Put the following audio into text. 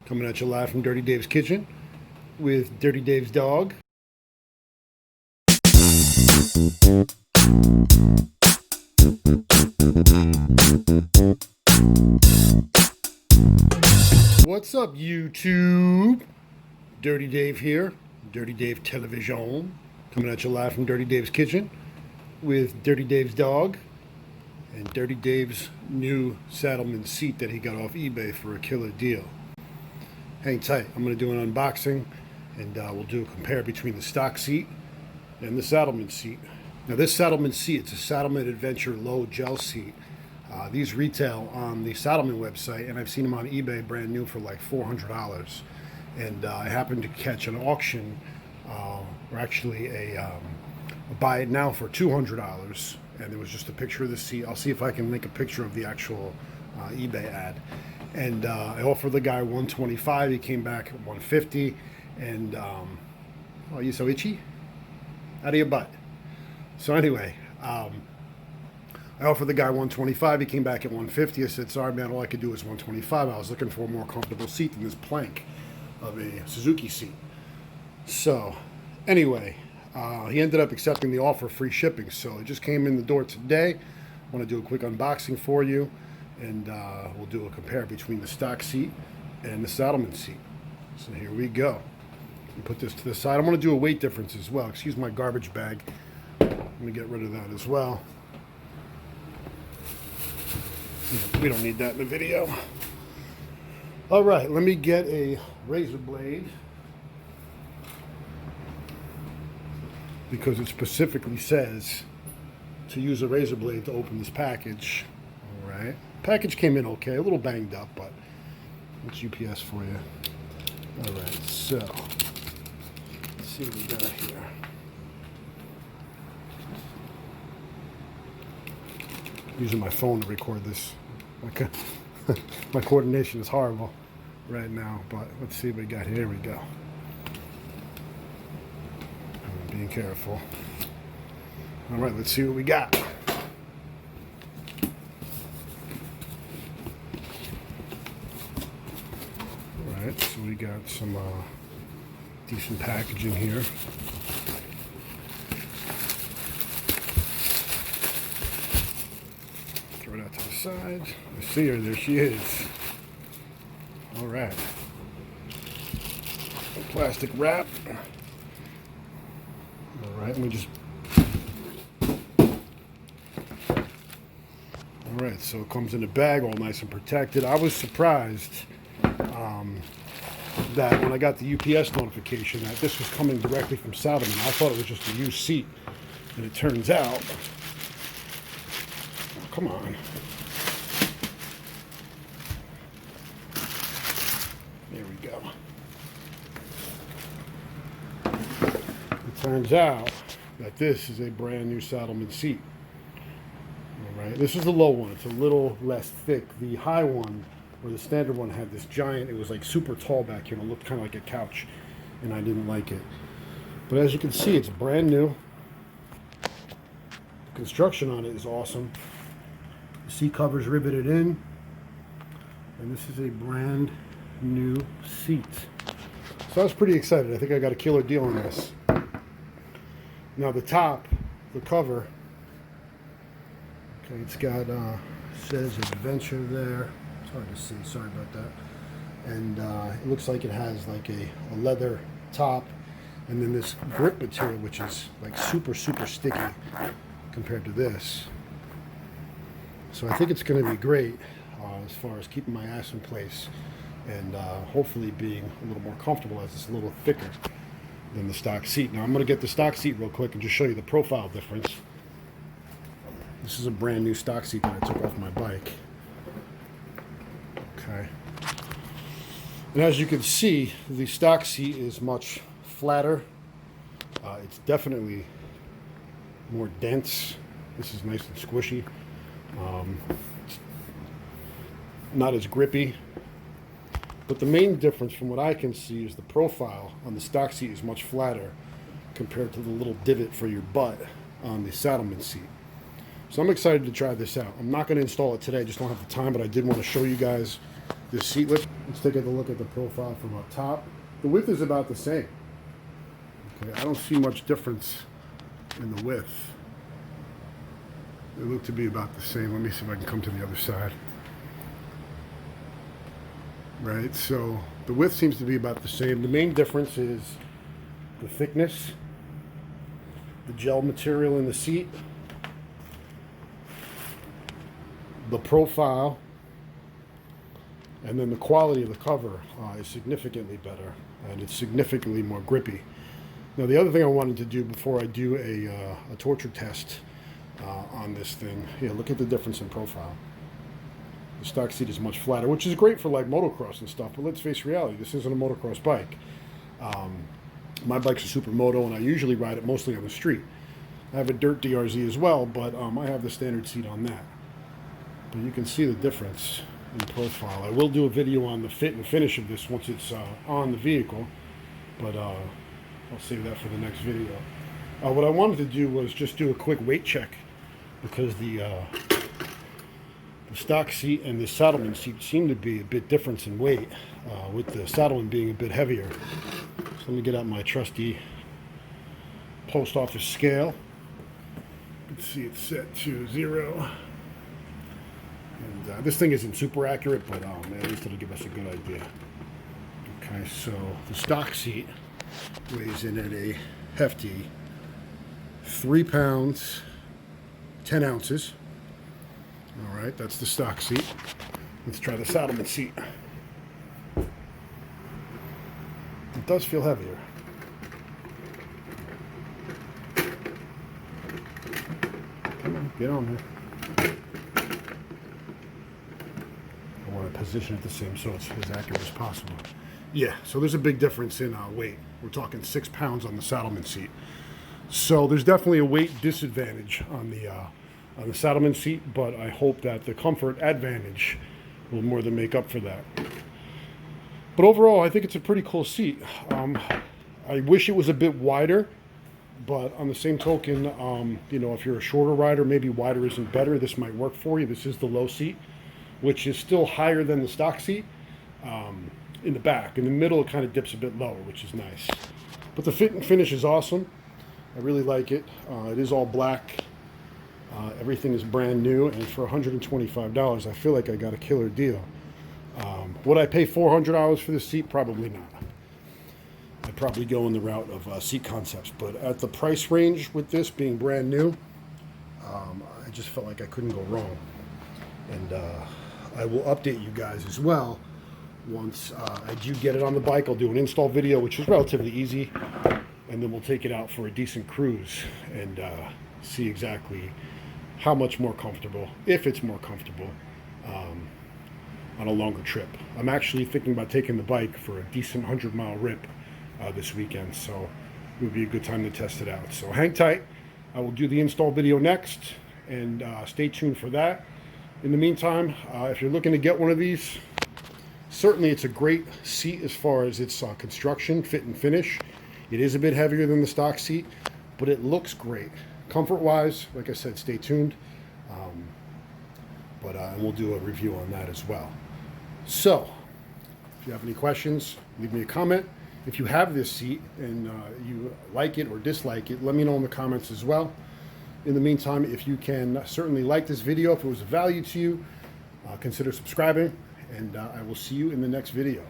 Coming at you live from Dirty Dave's kitchen with Dirty Dave's dog. What's up, YouTube? Dirty Dave here, Dirty Dave Television. Coming at you live from Dirty Dave's kitchen with Dirty Dave's dog and Dirty Dave's new Saddlemen seat that he got off eBay for a killer deal. Hang tight. I'm going to do an unboxing and we'll do a compare between the stock seat and the Saddlemen seat. Now this Saddlemen seat, it's a Saddlemen Adventure low gel seat. These retail on the Saddlemen website, and I've seen them on eBay brand new for like $400. And I happened to catch an auction, or actually a buy it now for $200, and there was just a picture of the seat. I'll see if I can link a picture of the actual eBay ad. And I offered the guy $125. He came back at $150. And oh, you so itchy? Out of your butt. So anyway, I offered the guy $125. He came back at $150. I said, sorry man, all I could do is $125. I was looking for a more comfortable seat than this plank of a Suzuki seat. So anyway, he ended up accepting the offer, free shipping. So it just came in the door today. I want to do a quick unboxing for you, and we'll do a compare between the stock seat and the Saddlemen seat. So here we go. Put this to the side. I'm going to do a weight difference as well. Excuse my garbage bag. Let me get rid of that as well. We don't need that in the video. All right, let me get a razor blade because it specifically says to use a razor blade to open this package. All right, package came in okay, a little banged up, but it's UPS for you. All right, so let's see what we got here. Using my phone to record this. Okay. My coordination is horrible right now, but let's see what we got here. Here we go. I'm being careful. All right, let's see what we got. All right, so we got some decent packaging here. Throw it out to the side. I see her. There she is. All right. Plastic wrap. All right. Let me just. All right. So it comes in a bag, all nice and protected. I was surprised that when I got the UPS notification that this was coming directly from Saddlemen. I thought it was just a used seat, and it turns out. Come on. There we go. It turns out that this is a brand new Saddlemen seat. All right, this is the low one. It's a little less thick. The high one, or the standard one, had this giant, it was like super tall back here, and it looked kind of like a couch, and I didn't like it. But as you can see, it's brand new. The construction on it is awesome. The seat cover's riveted in, and this is a brand new seat. So I was pretty excited. I think I got a killer deal on this. Now the top, the cover, okay, it's got says Adventure there. It's hard to see, sorry about that. And it looks like it has like a leather top, and then this grip material, which is like super sticky compared to this. So I think it's going to be great as far as keeping my ass in place and hopefully being a little more comfortable, as it's a little thicker than the stock seat. Now I'm going to get the stock seat real quick and just show you the profile difference. This is a brand new stock seat that I took off my bike. Okay. And as you can see, the stock seat is much flatter. It's definitely more dense. This is nice and squishy. Not as grippy, but the main difference from what I can see is the profile on the stock seat is much flatter compared to the little divot for your butt on the Saddlemen seat. So I'm excited to try this out. I'm not going to install it today, I just don't have the time, but I did want to show you guys this seat width. Let's take a look at the profile from up top. The width is about the same. Okay, I don't see much difference in the width. They look to be about the same. Let me see if I can come to the other side. Right, so the width seems to be about the same. The main difference is the thickness, the gel material in the seat, the profile, and then the quality of the cover is significantly better, and it's significantly more grippy. Now, the other thing I wanted to do before I do a torture test on this thing, here, look at the difference in profile. The stock seat is much flatter, which is great for like motocross and stuff, but let's face reality, this isn't a motocross bike. My bike's a supermoto, and I usually ride it mostly on the street. I have a dirt DRZ as well, but I have the standard seat on that. But you can see the difference in profile. I will do a video on the fit and finish of this once it's on the vehicle, but I'll save that for the next video. What I wanted to do was just do a quick weight check, because the stock seat and the Saddlemen seat seem to be a bit different in weight, with the Saddlemen being a bit heavier. So let me get out my trusty post office scale. You can see it's set to 0. And this thing isn't super accurate, but at least it'll give us a good idea. Okay, so the stock seat weighs in at a hefty 3 pounds, 10 ounces. All right, that's the stock seat. Let's try the Saddlemen seat. It does feel heavier. Come on, get on there. I want to position it the same so it's as accurate as possible. Yeah, so there's a big difference in weight. We're talking 6 pounds on the Saddlemen seat. So there's definitely a weight disadvantage on the Saddlemen seat, but I hope that the comfort advantage will more than make up for that. But overall, I think it's a pretty cool seat. I wish it was a bit wider, but on the same token, you know, if you're a shorter rider, maybe wider isn't better. This might work for you. This is the low seat, which is still higher than the stock seat in the back. In the middle, it kind of dips a bit lower, which is nice. But the fit and finish is awesome. I really like it. It is all black. Everything is brand new, and for $125, I feel like I got a killer deal. Would I pay $400 for this seat? Probably not. I'd probably go in the route of Seat Concepts, but at the price range with this being brand new, I just felt like I couldn't go wrong. And I will update you guys as well once I do get it on the bike. I'll do an install video, which is relatively easy, and then we'll take it out for a decent cruise and see exactly how much more comfortable, if it's more comfortable, on a longer trip. I'm actually thinking about taking the bike for a decent 100-mile rip this weekend, so it would be a good time to test it out. So hang tight. I will do the install video next, and stay tuned for that. In the meantime, if you're looking to get one of these, certainly it's a great seat as far as its construction, fit and finish. It is a bit heavier than the stock seat, but it looks great. Comfort-wise, like I said, stay tuned. And we'll do a review on that as well. So, if you have any questions, leave me a comment. If you have this seat and you like it or dislike it, let me know in the comments as well. In the meantime, if you can certainly like this video, if it was of value to you, consider subscribing, and I will see you in the next video.